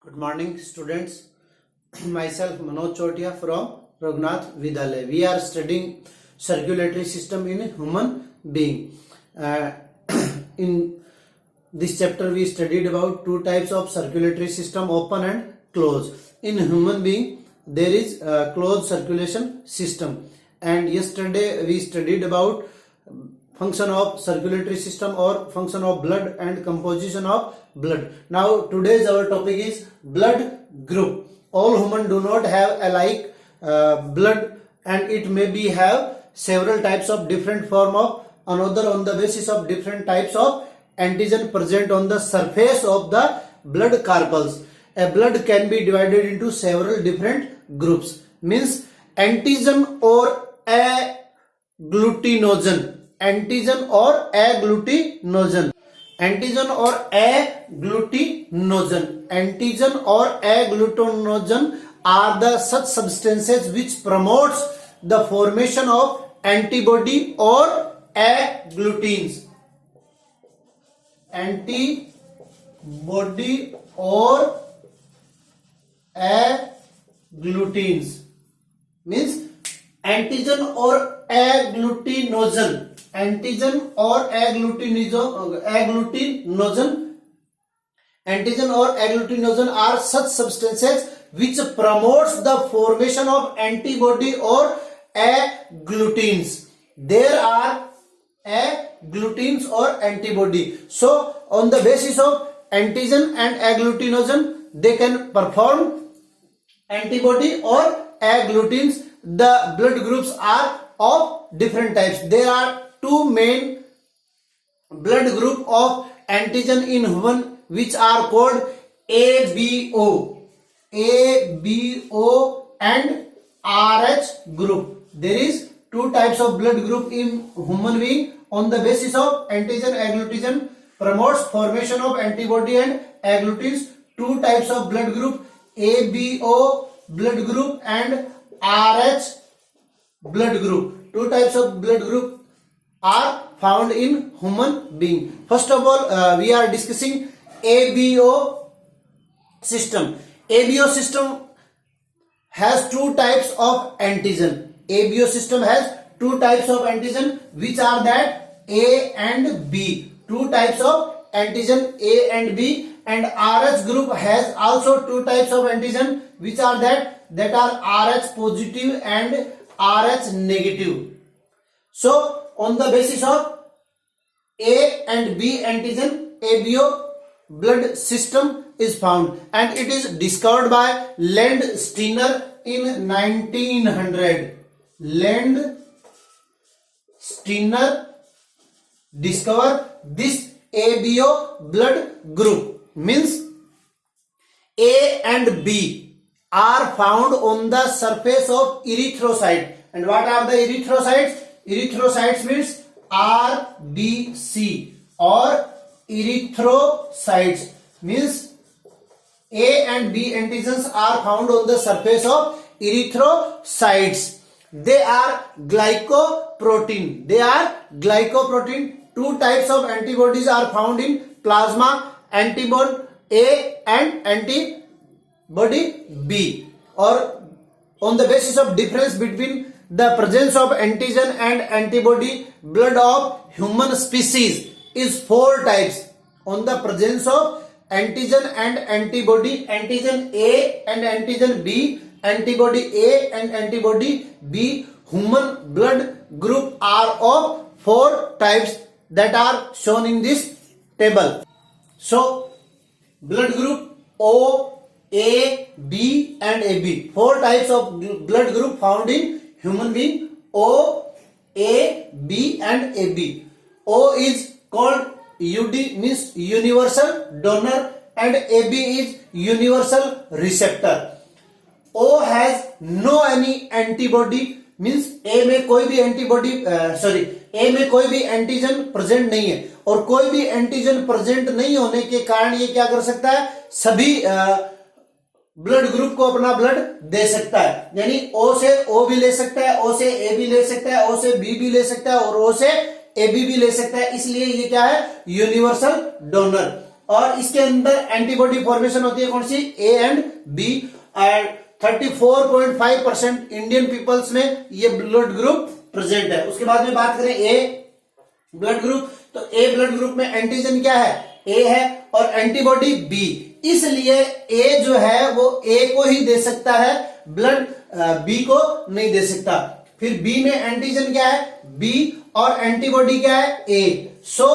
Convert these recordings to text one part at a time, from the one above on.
Good morning, students. Myself Manoj Chotia from Raghunath Vidyalaya. We are studying circulatory system in human being. In this chapter, we studied about two types of circulatory system: open and closed. In human being, there is a closed circulation system. And yesterday, we studied about function of circulatory system or function of blood and composition of blood. Now today's our topic is blood group. All human do not have alike blood, and it may be have several types of different form of another on the basis of different types of antigen present on the surface of the blood corpuscles. A blood can be divided into several different groups. Means antigen or agglutinogen. Antigen or agglutinogen. Antigen or agglutinogen. Antigen or agglutinogen are the such substances which promotes the formation of antibody or agglutines. Antibody or agglutines means antigen or agglutinogen. Antigen or agglutinogen. Antigen or agglutinogen are such substances which promotes the formation of antibody or agglutines. There are agglutines or antibody. So on the basis of antigen and agglutinogen, they can perform antibody or agglutines. The blood groups are of different types. There are two main blood group of antigen in human which are called ABO and RH group. There is two types of blood group in human being on the basis of antigen agglutinogen promotes formation of antibody and agglutines. Two types of blood group, ABO blood group and RH blood group. Two types of blood group are found in human being. First of all, we are discussing ABO system. ABO system has two types of antigen. ABO system has two types of antigen which are that A and B. Two types of antigen A and B, and RH group has also two types of antigen which are that are RH positive and RH negative. So on the basis of A and B antigen, ABO blood system is found, and it is discovered by Landsteiner in 1900. Landsteiner discovered this ABO blood group. Means A and B are found on the surface of erythrocyte. And what are the erythrocytes? Erythrocytes means RBC or erythrocytes. Means A and B antigens are found on the surface of erythrocytes. They are glycoprotein. Two types of antibodies are found in plasma, antibody A and antibody B. Or on the basis of difference between the presence of antigen and antibody, blood of human species is four types. On the presence of antigen and antibody, antigen A and antigen B, antibody A and antibody B, human blood group are of four types that are shown in this table. So blood group O, A, B and AB. Four types of blood group found in human being: O, A, B and AB. O is called UD means universal donor, and AB is universal receptor. O has no any antibody means A में कोई भी antibody A में कोई भी antigen present नहीं है, और कोई भी एंटीजन प्रेजेंट नहीं होने के कारण ये क्या कर सकता है, सभी ब्लड ग्रुप को अपना ब्लड दे सकता है. यानी O से O भी ले सकता है, O से A भी ले सकता है, O से B भी ले सकता है और O से AB भी ले सकता है. इसलिए ये क्या है, यूनिवर्सल डोनर. और इसके अंदर एंटीबॉडी फॉर्मेशन होती है कौन सी, A and B. And 34.5% Indian peoples में ये ब्लड ग्रुप प्रेजेंट है। उसके बाद में बात करें ए ब्लड ग्रुप, तो ए ब्लड ग्रुप में एंटीजन क्या है, ए है, और एंटीबॉडी बी, इसलिए ए जो है वो ए को ही दे सकता है, ब्लड बी को नहीं दे सकता। फिर बी में एंटीजन क्या है, बी, और एंटीबॉडी क्या है, ए। सो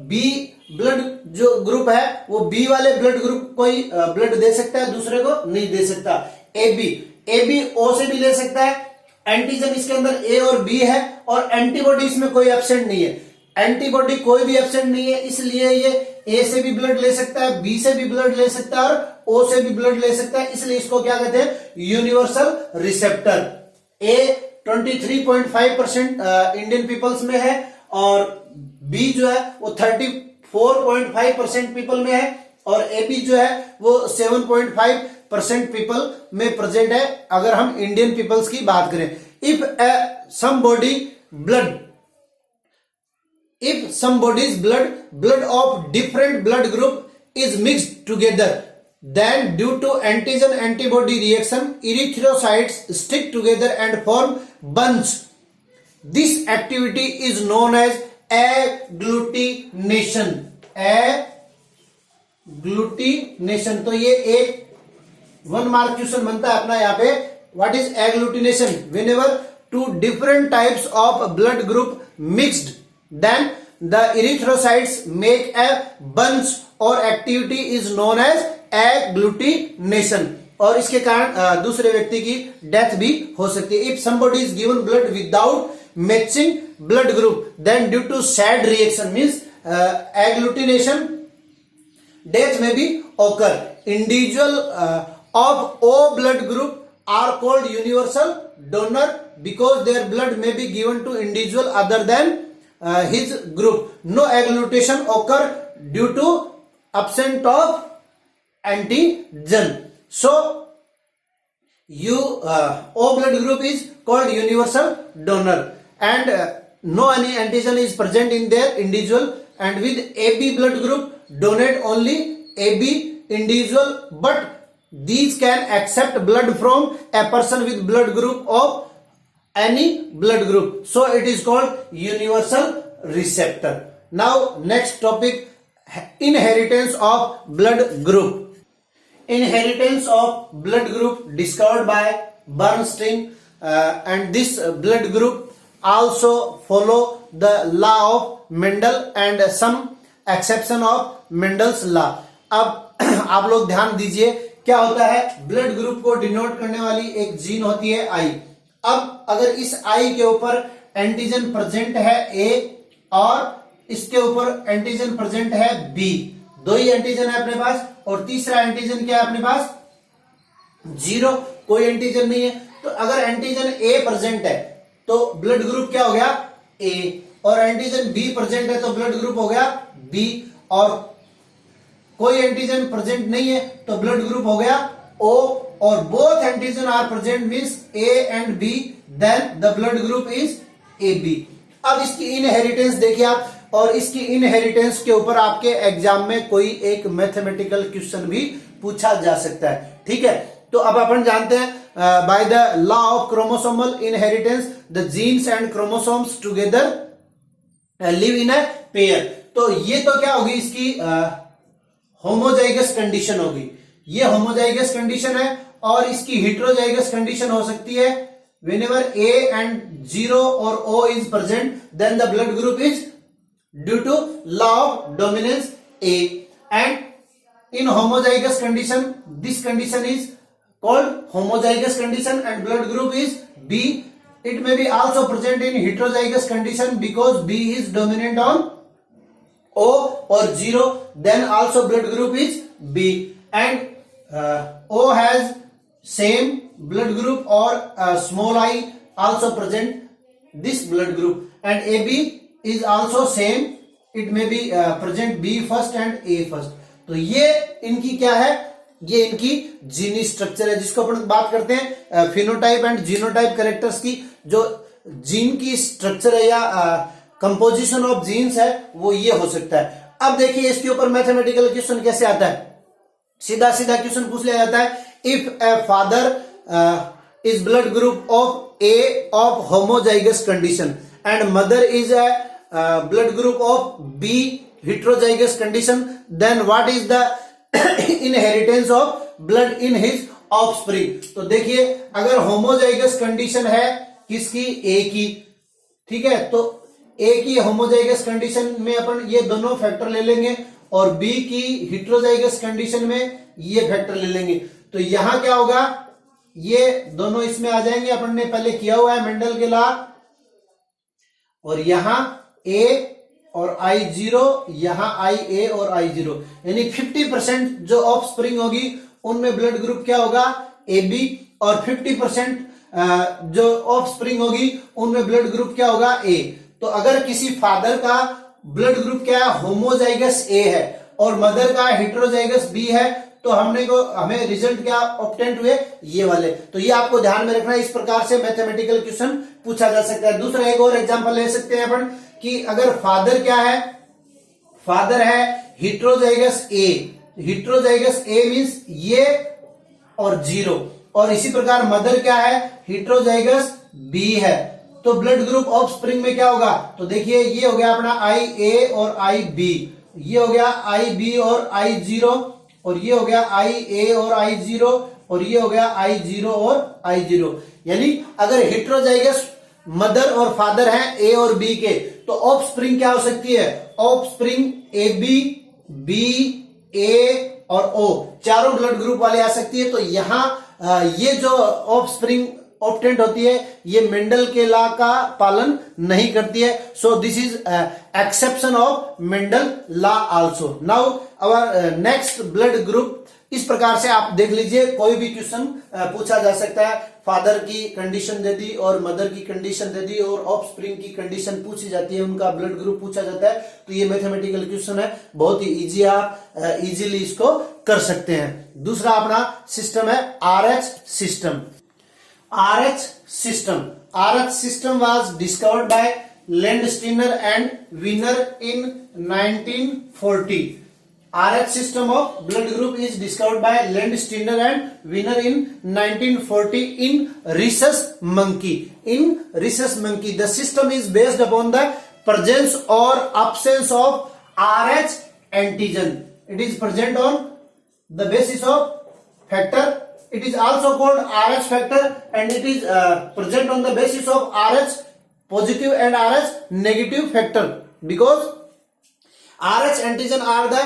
बी ब्लड जो ग्रुप है वो बी वाले ब्लड ग्रुप को ही ब्लड दे सकता है, दूसरे को नहीं दे सकता। ए बी ओ से भी ले सकता है, एंटीजन इसके अंदर ए और बी है, और एंटीबॉडी इसमें कोई एब्सेंट नहीं है, एंटीबॉडी कोई भी एब्सेंट नहीं है, इसलिए ये ए से भी ब्लड ले सकता है, बी से भी ब्लड ले सकता है, और ओ से भी ब्लड ले सकता है, इसलिए इसको क्या कहते हैं, यूनिवर्सल रिसेप्टर। ए 23.5% इंडियन पीपल्स में है, और बी जो है वो 34.5% पीपल में है, और ए बी जो है वो 7.5% पीपल में प्रेजेंट है, अगर हम इंडियन पीपल्स की बात करें। If somebody's blood of different blood group is mixed together, then due to antigen antibody reaction erythrocytes stick together and form bunch. This activity is known as agglutination. तो ये एक 1 mark question बनता है अपना यहाँ पे, what is agglutination, whenever two different types of blood group mixed, then the erythrocytes make a bunch or activity is known as agglutination, और इसके कारण दूसरे व्यक्ति की डेथ भी हो सकती है। If somebody is given blood without matching blood group, then due to sad reaction means agglutination, death may be occur. Individual of O blood group are called universal donor because their blood may be given to individual other than his group. No agglutination occur due to absence of antigen. So O blood group is called universal donor, and no any antigen is present in their individual, and with AB blood group donate only AB individual, but these can accept blood from a person with blood group of any blood group, so it is called universal receptor. Now next topic, inheritance of blood group. Inheritance of blood group discovered by Bernstein, and this blood group also follow the law of Mendel and some exception of Mendel's law. अब आप लोग ध्यान दीजिए, क्या होता है, blood group को denote करने वाली एक जीन होती है आई। अब अगर इस आई के ऊपर एंटीजन प्रेजेंट है ए, और इसके ऊपर एंटीजन प्रेजेंट है बी, दो ही एंटीजन है अपने पास, और तीसरा एंटीजन क्या है अपने पास, 0, कोई एंटीजन नहीं है। तो अगर एंटीजन ए प्रेजेंट है तो ब्लड ग्रुप क्या हो गया, ए, और एंटीजन बी प्रेजेंट है तो ब्लड ग्रुप हो गया बी, और कोई एंटीजन प्रेजेंट नहीं है तो ब्लड ग्रुप हो गया ओ, और both antigen are present means A and B, then the blood group is A B. अब इसकी इनहेरिटेंस देखिए आप, और इसकी इनहेरिटेंस के ऊपर आपके एग्जाम में कोई एक मैथमेटिकल क्वेश्चन भी पूछा जा सकता है, ठीक है। तो अब अपन जानते हैं by the law of chromosomal inheritance the genes and chromosomes together live in a pair. तो ये तो क्या होगी, इसकी होमोजाइगस कंडीशन होगी, ये होमोजाइगस कंडीशन है, और इसकी हेटेरोजाइगस कंडीशन हो सकती है। whenever A and 0 or O is present, then the blood group is due to law of dominance A, and in homozygous condition, this condition is called homozygous condition, and blood group is B. It may be also present in heterozygous condition because B is dominant on O or 0, then also blood group is B, and O has same blood group or small I also present this blood group, and AB is also same, it may be present B first and A first. तो ये इनकी क्या है, ये इनकी जीनी structure है, जिसको अपन बात करते हैं फिनोटाइप एंड जीनोटाइप कैरेक्टर्स की। जो जीन की स्ट्रक्चर है या कंपोजिशन ऑफ जीन्स है वो ये हो सकता है। अब देखिए इसके ऊपर मैथमेटिकल क्वेश्चन कैसे आता है, सीधा सीधा क्वेश्चन पूछ लिया जाता है, if a father is blood group of A of homozygous condition and mother is a blood group of B heterozygous condition, then what is the inheritance of blood in his offspring. तो देखिए अगर homozygous condition है किसकी, ए की, ठीक है, तो ए की होमोजाइगस कंडीशन में अपन ये दोनों फैक्टर ले लेंगे और बी की हेटेरोजाइगस कंडीशन में ये फैक्टर ले लेंगे। तो यहां क्या होगा, ये दोनों इसमें आ जाएंगे, अपन ने पहले किया हुआ है मेंडल के लॉ, और यहां ए और I0, यहां IA और I0, यानी 50% जो ऑफ स्प्रिंग होगी उनमें ब्लड ग्रुप क्या होगा, AB, और 50% जो ऑफ स्प्रिंग होगी उनमें ब्लड ग्रुप क्या होगा, A। तो अगर किसी फादर का ब्लड ग्रुप क्या है, होमोजाइगस A है और मदर का हेटेरोजाइगस B है, तो हमें रिजल्ट क्या ऑब्टेंड हुए, ये वाले। तो ये आपको ध्यान में रखना है, इस प्रकार से मैथमेटिकल क्वेश्चन पूछा जा सकता है। दूसरा एक और एग्जांपल ले सकते हैं अपन कि अगर फादर क्या है, फादर है heterozygous A, heterozygous A means ये और 0, और इसी प्रकार मदर क्या है, हेटेरोजाइगस B है, तो ब्लड ग्रुप ऑफ स्प्रिंग में क्या होगा, तो देखिए ये हो गया अपना IA और IB, ये हो गया IB और I0, और ये हो गया IA और I0, और ये हो गया I0 और I0। यानी अगर हेटेरोजाइगस मदर और फादर हैं A और B के, तो ऑफ स्प्रिंग क्या हो सकती है, of spring AB, B, A और O, चारों ब्लड ग्रुप वाले आ सकती है। तो यहां ये जो ऑफ स्प्रिंग ऑब्टेंड होती है ये मेंडल के लॉ का पालन नहीं करती है। So this is exception of Mendel law also. Now our next blood group, इस प्रकार से आप देख लीजिए कोई भी क्वेश्चन पूछा जा सकता है, फादर की कंडीशन दे दी और मदर की कंडीशन दे दी और ऑफ स्प्रिंग की कंडीशन पूछी जाती है, उनका ब्लड ग्रुप पूछा जाता है, तो ये मैथमेटिकल क्वेश्चन है, बहुत ही इजी, आप इजीली इसको कर सकते हैं। दूसरा अपना सिस्टम है RH system. RH system was discovered by Landsteiner and Wiener in 1940. RH system of blood group is discovered by Landsteiner and Wiener in 1940 in rhesus monkey. In rhesus monkey, the system is based upon the presence or absence of RH antigen. It is present on the basis of factor. It is also called RH factor, and it is present on the basis of RH positive and RH negative factor, because RH antigen are the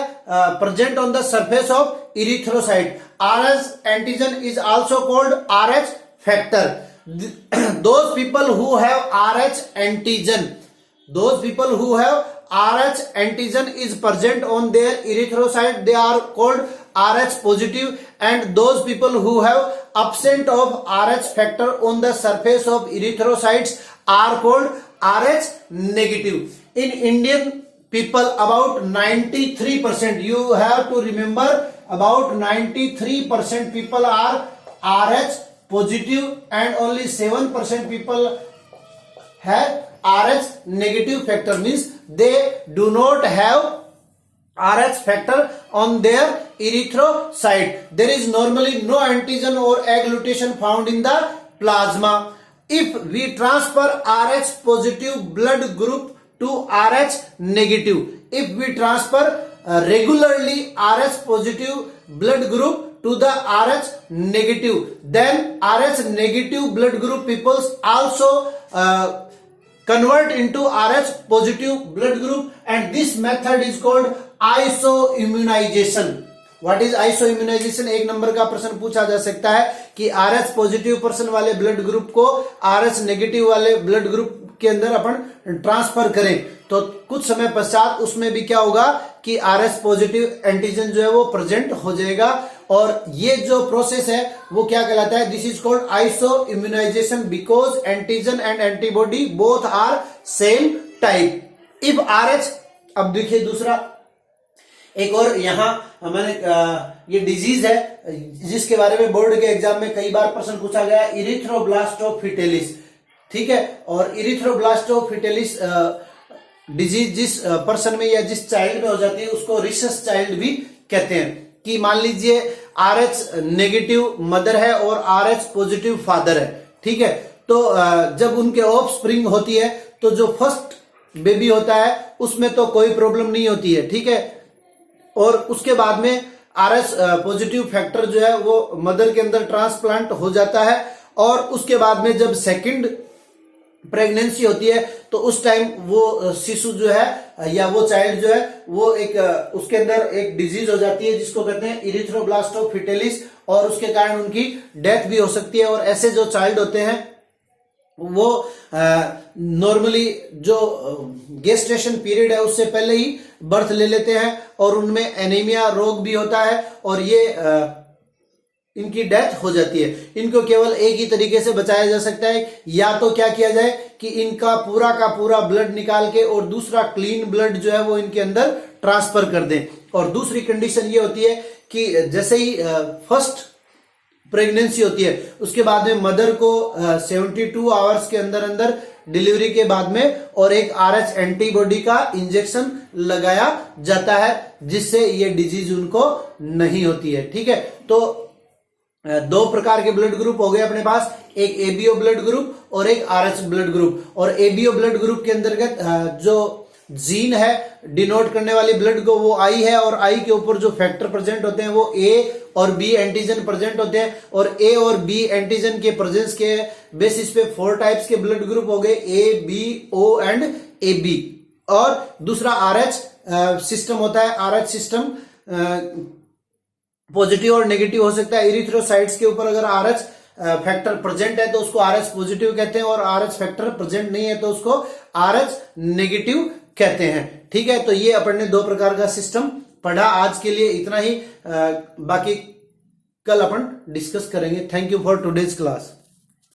present on the surface of erythrocyte. RH antigen is also called RH factor. Those people who have RH antigen, those people who have RH antigen is present on their erythrocyte, they are called RH positive, and those people who have absent of RH factor on the surface of erythrocytes are called RH negative. In Indian people, about 93%, you have to remember, about 93% people are RH positive and only 7% people have RH negative factor, means they do not have RH factor on their erythrocyte. There is normally no antigen or agglutation found in the plasma. If we transfer RH positive blood group to RH negative, if we transfer regularly RH positive blood group to the RH negative, then RH negative blood group peoples also convert into RH positive blood group, and this method is called isoimmunization. What is isoimmunization? एक number का प्रश्न पूछा जा सकता है कि RH positive person वाले blood group को RH नेगेटिव वाले ब्लड ग्रुप के अंदर अपन ट्रांसफर करें, तो कुछ समय पश्चात उसमें भी क्या होगा कि RH पॉजिटिव एंटीजन जो है वो प्रेजेंट हो जाएगा, और ये जो प्रोसेस है वो क्या कहलाता है, this is called isoimmunization, because antigen and antibody both are same type. If RH, अब देखिए दूसरा एक और यहां मैंने ये डिजीज है जिसके बारे में बोर्ड के एग्जाम में कई बार प्रश्न पूछा गया, इरिथ्रोब्लास्टोफिटेलिस, ठीक है, और इरिथ्रोब्लास्टोफिटेलिस डिजीज जिस पर्सन में या जिस चाइल्ड में हो जाती है उसको रिसस चाइल्ड भी कहते हैं। कि मान लीजिए RH नेगेटिव मदर है और RH पॉजिटिव फादर है, ठीक है, तो जब उनके ऑफ स्प्रिंग होती है तो जो फर्स्ट बेबी होता है उसमें तो कोई प्रॉब्लम नहीं होती है, ठीक है, और उसके बाद में RH पॉजिटिव फैक्टर जो है वो मदर के अंदर ट्रांसप्लांट हो जाता है, और उसके बाद में जब सेकंड प्रेगनेंसी होती है तो उस टाइम वो शिशु जो है या वो चाइल्ड जो है वो एक उसके अंदर एक डिजीज हो जाती है जिसको कहते हैं इरिथ्रोब्लास्टोफिटेलिस, और उसके कारण उनकी डेथ भी हो सकती है। और ऐसे जो चाइल्ड होते हैं वो नॉर्मली जो गेस्टेशन पीरियड है उससे पहले ही बर्थ ले लेते हैं और उनमें एनीमिया रोग भी होता है और ये इनकी डेथ हो जाती है। इनको केवल एक ही तरीके से बचाया जा सकता है, या तो क्या किया जाए कि इनका पूरा का पूरा ब्लड निकाल के और दूसरा क्लीन ब्लड जो है वो इनके अंदर ट्रांसफर कर दें। और दूसरी कंडीशन ये होती है कि जैसे ही फर्स्ट प्रेगनेंसी होती है उसके बाद में मदर को 72 आवर्स के अंदर अंदर डिलीवरी के बाद में और एक RH एंटीबॉडी का इंजेक्शन लगाया जाता है जिससे ये डिजीज उनको नहीं होती है, ठीक है। तो दो प्रकार के ब्लड ग्रुप हो गए अपने पास, एक ABO ब्लड ग्रुप और एक RH ब्लड ग्रुप। और ABO ब्लड ग्रुप के अंतर्गत जो जीन है डिनोट करने वाली ब्लड को वो I है, और I के ऊपर जो फैक्टर प्रेजेंट होते हैं वो A और B एंटीजन प्रेजेंट होते हैं, और A और B एंटीजन के प्रेजेंस के बेसिस पे 4 टाइप्स के ब्लड ग्रुप हो गए, A, B, O and AB। और दूसरा RH सिस्टम होता है। RH सिस्टम पॉजिटिव और नेगेटिव हो सकता है। इरिथ्रोसाइट्स के ऊपर अगर RH फैक्टर प्रेजेंट है तो उसको RH पॉजिटिव कहते हैं, और RH फैक्टर प्रेजेंट नहीं है तो उसको RH नेगेटिव कहते हैं, ठीक है। तो ये अपन ने दो प्रकार का सिस्टम पढ़ा। आज के लिए इतना ही, बाकी कल अपन डिस्कस करेंगे। Thank you for today's class.